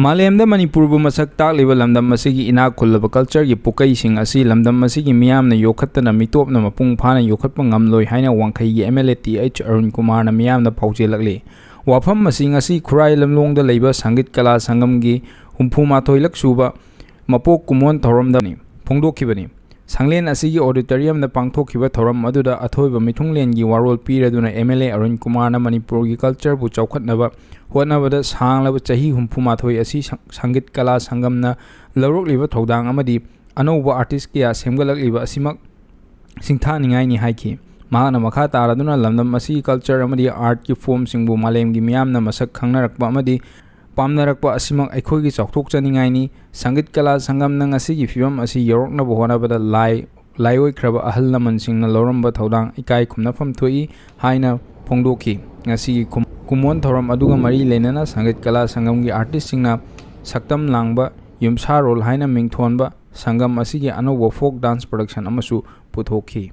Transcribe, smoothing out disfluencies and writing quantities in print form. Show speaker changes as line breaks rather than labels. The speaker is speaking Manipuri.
Malemda Manipurbu masak takliba lamdam masigi ina kullaba culture gi pukaising asi lamdam masigi miyamna yokhattana mitopna mapung phana yokhatpa ngamloi haina wangkhai gi MLA TH Arun Kumar na miyamna phaujelakli wafam masing asi khurai lamlongda leiba sangeet kala sangam gi humphuma thoilak suba mapok kumon thoramdani phongdokhibani Sanglen asigi auditorium na pangthokhre thoram aduda athoiba mithunglen gi warol piraduna MLA Arun Kumar na Manipur gi culture bu chawkhatnaba hotnabada sanglaba chahi humpumathoi asi sangeet kala sangam na lawrokliba thodang amadi anouba artist kya semgalakliba asimak singtha ningai ni haiki mahana makha taraduna lamdam asi culture amadi art ki form singbu malem gi miyamna masak khangnarakpa amadi pamnarakpa asimak aikhogi chawthok chaningai ni sangeet kala sangam na ngasi gi fibam asi yorokna bohonabada laioi khraba ahal laman singna loramba thodang ikai khumnafam thoi haina phongdokhi ngasi kumon thoram aduga mari lenana sangeet kala sangam gi artist singna saktam langba yumsa rol haina mingthonba sangam asigi anouba folk dance production amasu puthokhi